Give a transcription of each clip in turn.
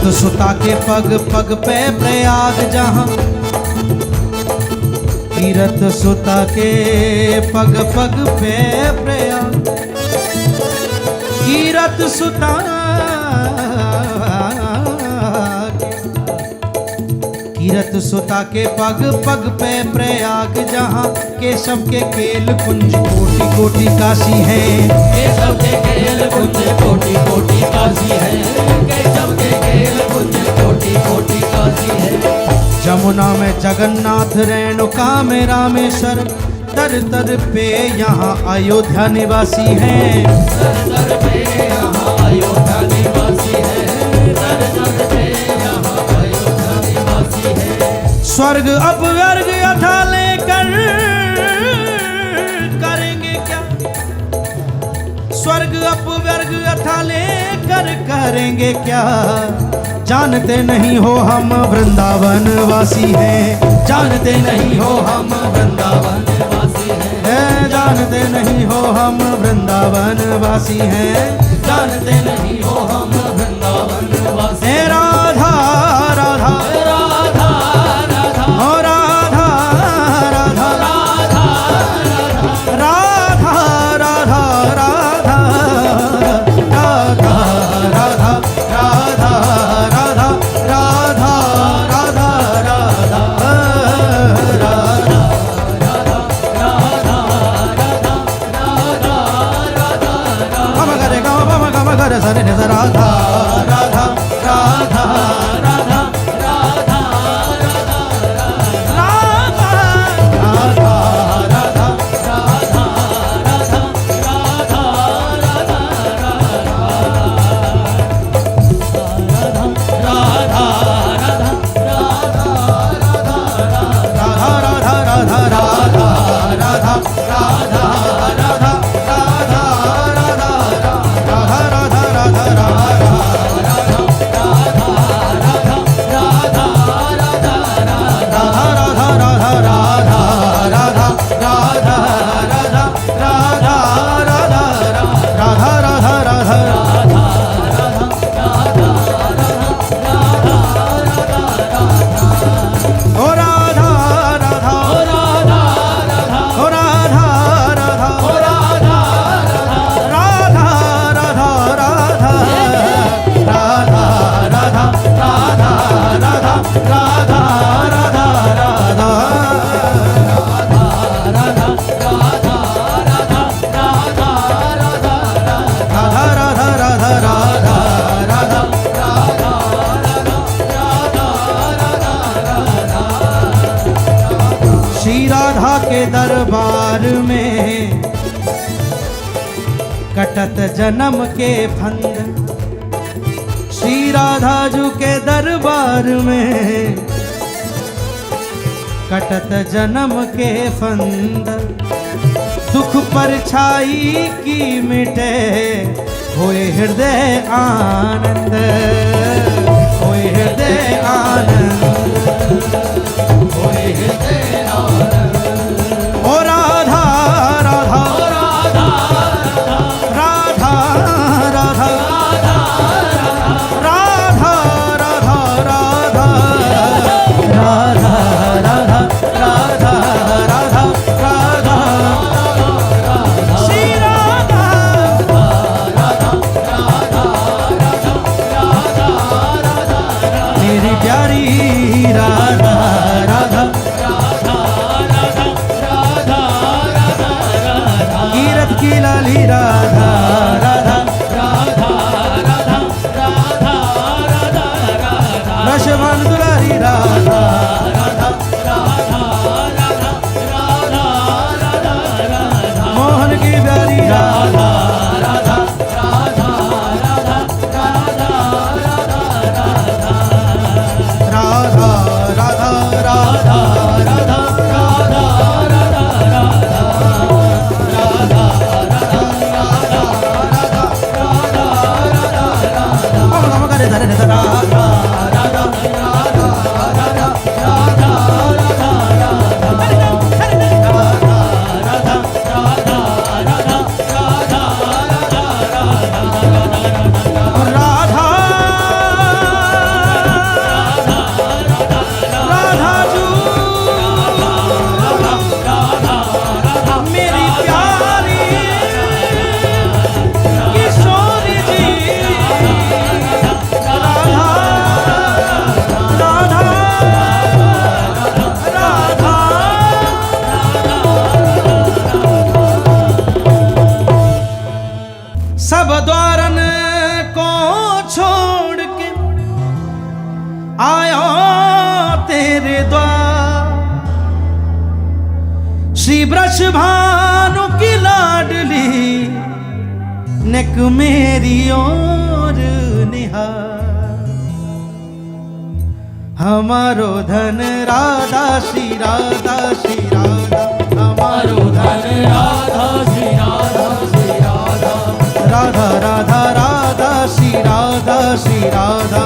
कीरत सुता के पग पग पे प्रयाग जहाँ, कीरत सुता के पग पग पे प्रयाग, कीरत सुता कीरत सुता के पग पग पे प्रयाग जहाँ, केशव के खेल कुंज कोटि कोटि काशी है, केशव के खेल कुंज कोटि कोटि काशी है, केशव के खेल कुंज कोटि कोटि काशी है। जमुना में जगन्नाथ, रेणुका में रामेश्वर, तर तर पे यहाँ अयोध्या निवासी है, तर तर पे यहाँ अयोध्या निवासी है, तर तर पे यहाँ अयोध्या निवासी है। स्वर्ग अपवर्ग अथा लेकर करेंगे क्या, स्वर्ग अपवर्ग अथा लेकर करेंगे क्या, जानते नहीं हो हम वृंदावन वासी हैं, जानते नहीं हो हम वृंदावन वासी हैं, जानते नहीं हो हम वृंदावन वासी हैं, जानते नहीं हो हम वृंदावन वासी हैं। राधा राधा राधा राधा हो राधा राधा राधा राधा राधा राधा राधा राधा राधा राधा राधा राधा राधा राधा राधा राधा के दरबार में कटत जन्म के फंद, श्री राधा जू के दरबार में कटत जन्म के फंद, दुख परछाई की मिटे होए हृदय आनंद, होए हृदय आनंद, होए हृदय आनंद। ओ राधा राधा राधा राधा राधा राधा राधा राधा राधा राधा राधा श्री राधा मेरी प्यारी राधा राधा श्री वृष भानु की लाडली नेक मेरी ओर निहार। हमारो धन राधा श्री राधा श्री राधा, हमारो धन राधा श्री राधा श्री राधा, राधा राधा राधा श्री राधा श्री राधा,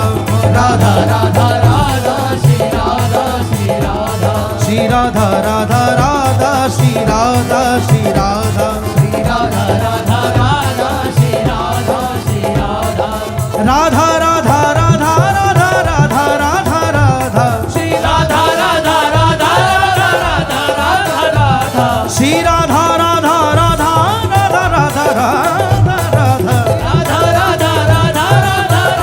राधा राधा राधा श्री राधा श्री राधा, श्री राधा राधा राधा श्री राधा श्री राधा, श्री राधा राधा राधा श्री राधा श्री राधा, राधा राधा राधा राधा राधा राधा राधा, श्री राधा राधा राधा राधा राधा राधा, श्री राधा राधा राधा राधा राधा राधा राधा, राधा राधा राधा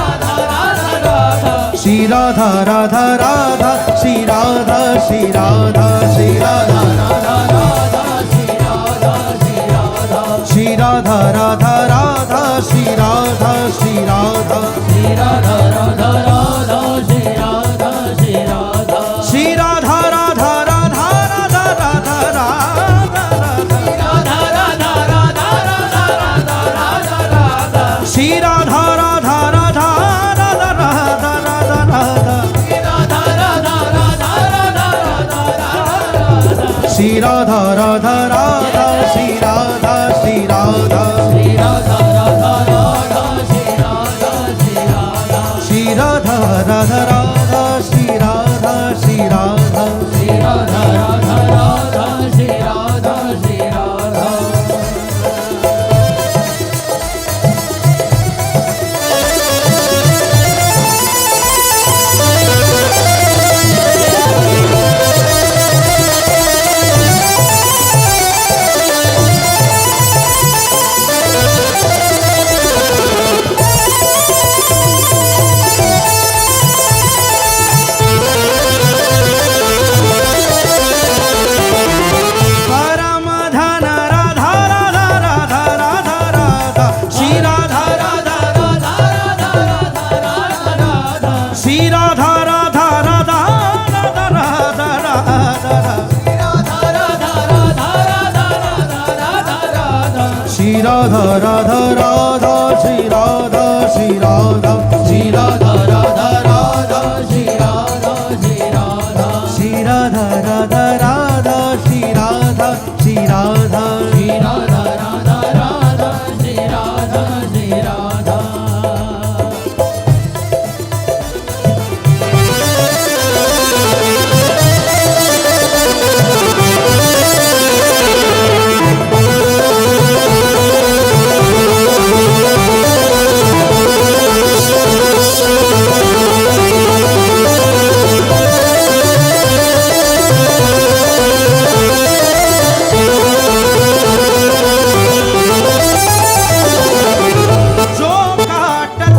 राधा राधा राधा, श्री राधा राधा राधा श्री राधा श्री राधा, श्री राधा राधा राधा श्री राधा श्री राधा, श्री राधा राधा राधा श्री राधा श्री राधा, श्री राधा राधा राधा श्री राधा श्री राधा, श्री राधा राधा राधा राधा राधा राधा राधा, राधा राधा राधा राधा राधा राधा राधा, श्री राधा राधा राधा राधा राधा राधा राधा, राधा राधा राधा राधा राधा राधा, श्री राधा राधा राधा श्री राधा श्री राधा, श्री राधा राधा राधा श्री राधा श्री राधा, श्री राधा राधा राधा श्री राधा श्री राधा, श्री राधा राधा राधा श्री राधा श्री राधा, परम धन राधा राधा राधा राधा राधा, श्री राधा राधा राधा राधा राधा राधा, श्री राधा राधा राधा राधा राधा राधा राधा, राधा राधा राधा राधा राधा राधा, श्री राधा राधा राधा श्री राधा श्री राधा, श्री राधा राधा राधा श्री राधा श्री राधा, श्री राधा राधा राधा श्री राधा श्री राधा, श्री राधा राधा राधा श्री राधा श्री राधा, जो काटत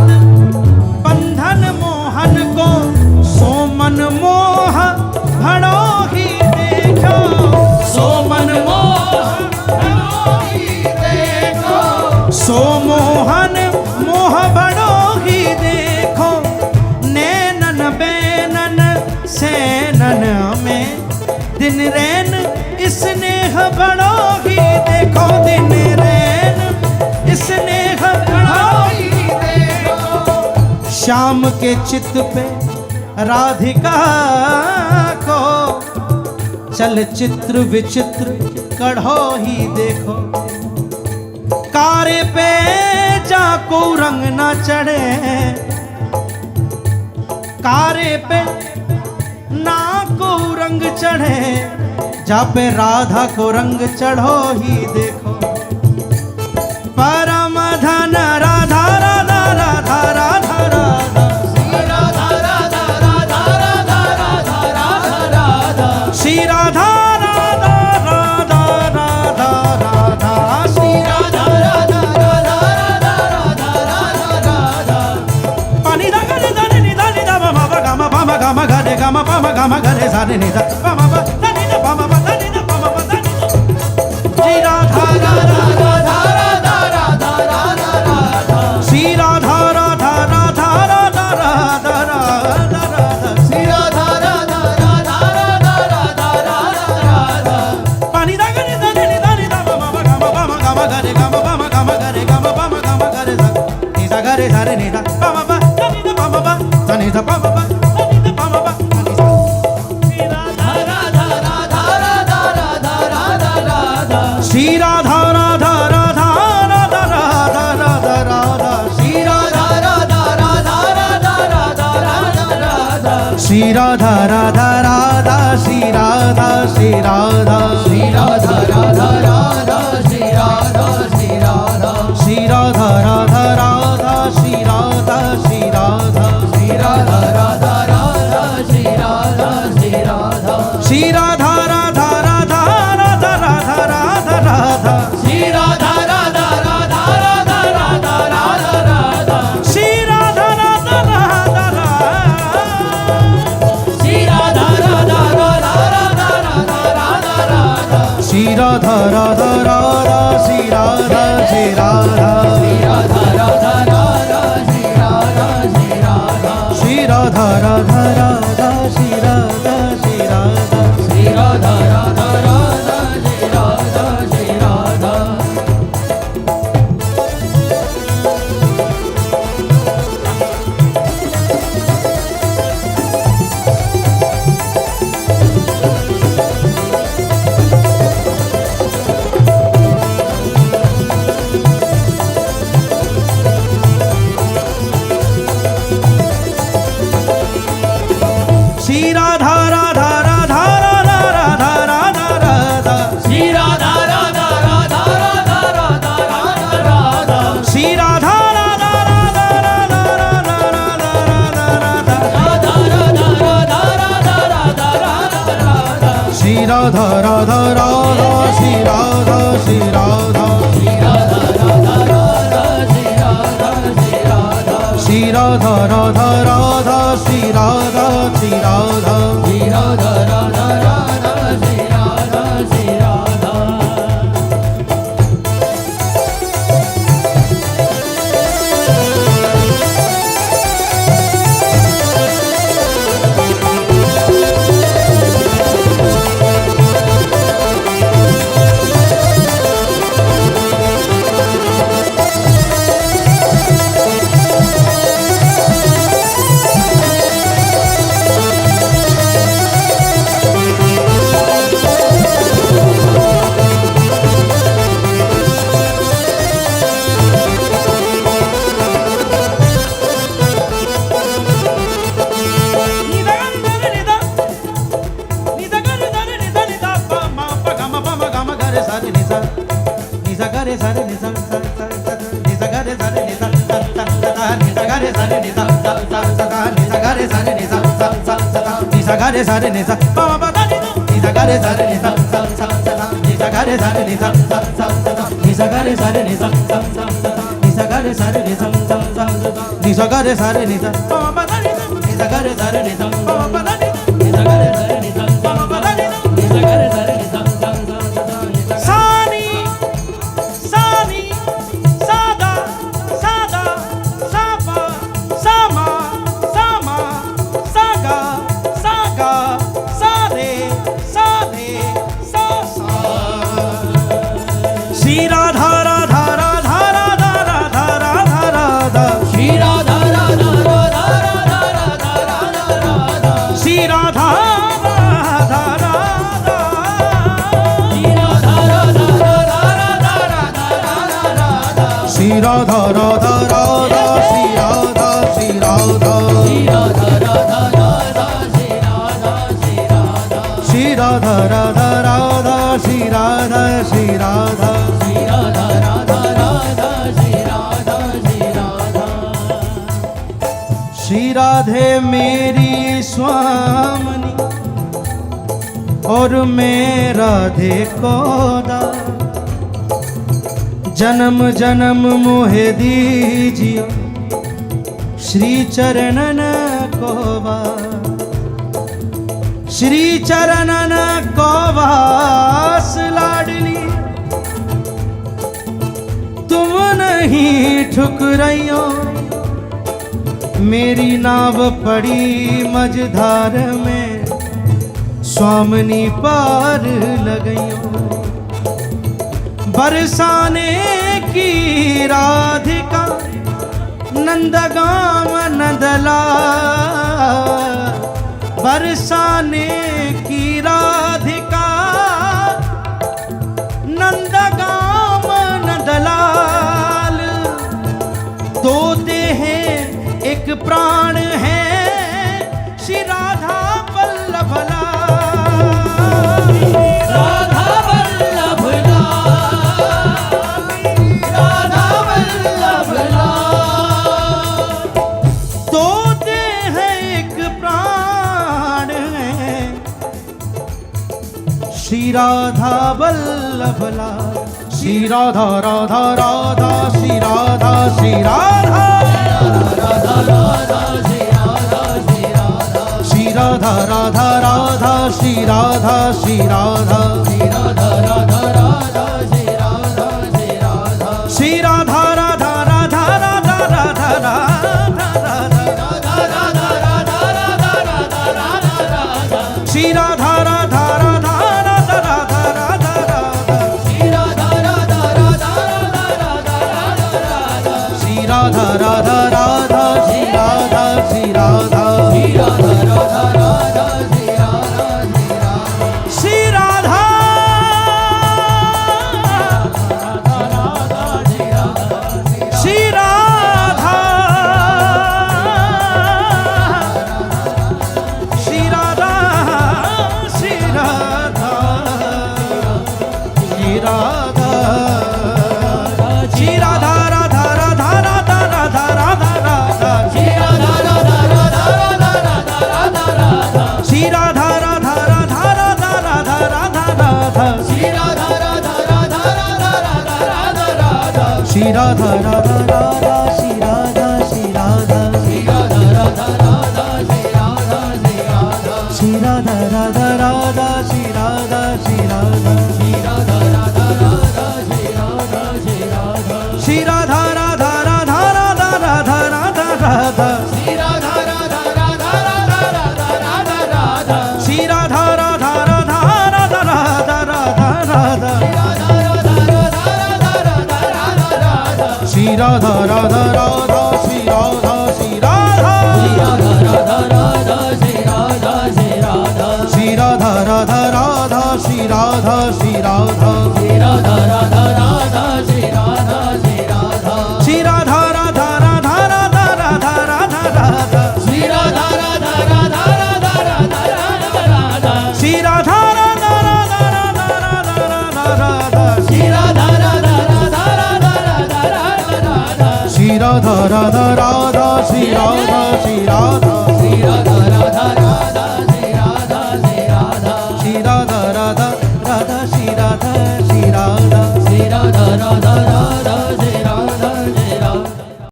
बंधन मोहन को सो मन मोह भड़ो ही देखो, सो मन मोह भड़ोही देखो, सो मोहन मोह भड़ो ही देखो, नैनन बैनन सैनन में दिन रैन स्नेह भड़ो ही देखो, दिन रैन स्नेह भड़ो ही देखो, श्याम के चित्त पे राधिका को चलचित्र विचित्र कढ़ो ही देखो, कारे पे जाको रंग ना चढ़े, कारे पे ना को रंग चढ़े, जा पे राधा को रंग चढ़ो ही देखो, परम धन राधा राधा राधा राधा राधा, श्री राधा राधा राधा राधा राधा राधा राधा, श्री राधा राधा राधा राधा राधा, श्री राधा राधा राधा राधा राधा राधा राधा, पानी दा गरे दा नि दा मा मा गा मा पा मा गा मा गा रे गा मा पा मा गा मा गा रे सा नि दा पा मा पा दा नि दा पा मा पा दा नि दा पा मा पा दा नि दा, श्री राधा राधा राधा राधा राधा राधा राधा, श्री राधा राधा राधा राधा राधा राधा राधा, श्री राधा राधा राधा राधा राधा राधा राधा, पानी दा Shri Radha Radha Radha Shri Radha Shri Radha Shri Radha Radha Radha Shri Radha Shri Radha Shri Radha Radha Radha Shri Radha Shri Radha Shri Radha Radha Radha Shri Radha Shri Radha Shri Radha Radha Radha Radha Radha Radha Radha Shri Radha Radha Radha Radha Radha Radha Radha Shri Radha Radha Radha Shri Radha Radha Radha Radha Radha Radha Radha Shri Radha Radha Radha Shri Radha Shri Radha Shri Radha Radha Radha Shri Radha Shri Radha Shri Radha Radha Radha Shri Radha Shri Radha Shri Radha Radha Radha Shri Radha Shri Radha Shri Radha Radha Radha Radha Radha Radha Radha Shri Radha Radha Radha Radha Radha Radha Radha Shri Radha Radha Radha Radha Radha Radha Radha Radha Radha Radha Radha Radha Radha Radha Shri Radha Radha Radha Shri Radha Shri Radha Shri Radha Radha Radha Shri Radha Shri Radha Shri Radha Radha Radha Shri Radha Shri Radha Shri Radha Radha Radha Shri Radha Shri Radha Gare sare ni sa pa pa da ni ni sa gare sare ni sa sa sa sa ni sa gare sare ni sa sa sa sa ni sa gare sare ni sa sa sa sa ni sa gare sare ni sa sa sa sa ni sa gare sare ni sa pa pa da ni sa gare sare ni sa pa pa da ni sa gare sare ni sa pa pa da ni sa gare sare ni sa sa sa sa sani sani sada sada sapa sama sama saga saga sare sare sa sa Shri Radha Radha Radha Radha Radha Radha Radha Shri Radha Radha Radha Radha Radha Radha Radha Shri Radha Radha Radha Shri Radha Radha Radha Radha Radha Radha Radha Shri Radha Radha Radha Shri Radha Shri Radha Shri Radha Radha Radha Shri Radha Shri Radha Shri Radha Radha Radha Shri Radha Shri Radha Shri Radha Radha Radha Shri Radha Shri Radha Shri Radhe मेरी स्वामिनी और मैं राधे को दास जन्म जन्म मोहे दीजिए श्री चरणन को वास श्री चरणन को वास लाडली तुम नहीं ठुकराइयो मेरी नाव पड़ी मझधार में स्वामिनी पार लगइयो बरसाने की राधिका नंदगाम नंदला बरसाने की राधिका नंदगाम नंदलाल दो देह एक प्राण है श्री राधा श्री राधा वल्लभ लाल श्री राधा राधा राधा श्री राधा श्री राधा राधा राधा श्री राधा श्री राधा श्री राधा राधा राधा श्री राधा श्री राधा श्री राधा राधा राधा श्री राधा श्री राधा श्री राधा राधा राधा राधा राधा राधा राधा राधा राधा राधा राधा राधा श्री राधा राधा राधा राधा राधा राधा राधा श्री राधा राधा राधा राधा राधा राधा श्री राधा राधा राधा श्री राधा श्री राधा श्री राधा राधा राधा श्री राधा श्री राधा श्री राधा श्री राधा श्री राधा श्री राधा श्री राधा श्री राधा राधा राधा राधा राधा राधा राधा श्री राधा राधा राधा राधा राधा राधा श्री राधा राधा राधा राधा राधा राधा राधा श्री राधा राधा राधा राधा राधा राधा श्री राधा राधा राधा श्री राधा श्री राधा श्री राधा राधा राधा श्री राधा श्री राधा श्री राधा राधा राधा श्री राधा श्री राधा श्री राधा राधा राधा श्री राधा श्री राधा श्री राधा राधा राधा राधा राधा राधा राधा श्री राधा राधा राधा राधा राधा राधा राधा श्री राधा राधा राधा राधा राधा राधा राधा श्री राधा राधा राधा राधा राधा राधा श्री राधा राधा राधा श्री राधा श्री राधा श्री राधा राधा राधा श्री राधा श्री राधा श्री राधा राधा राधा श्री राधा श्री राधा श्री राधा राधा राधा श्री राधा श्री राधा श्री राधा राधा राधा राधा राधा राधा राधा श्री राधा राधा राधा राधा राधा राधा राधा श्री राधा राधा राधा राधा राधा राधा राधा श्री राधा राधा राधा राधा राधा राधा राधा श्री राधा राधा राधा श्री राधा श्री राधा श्री राधा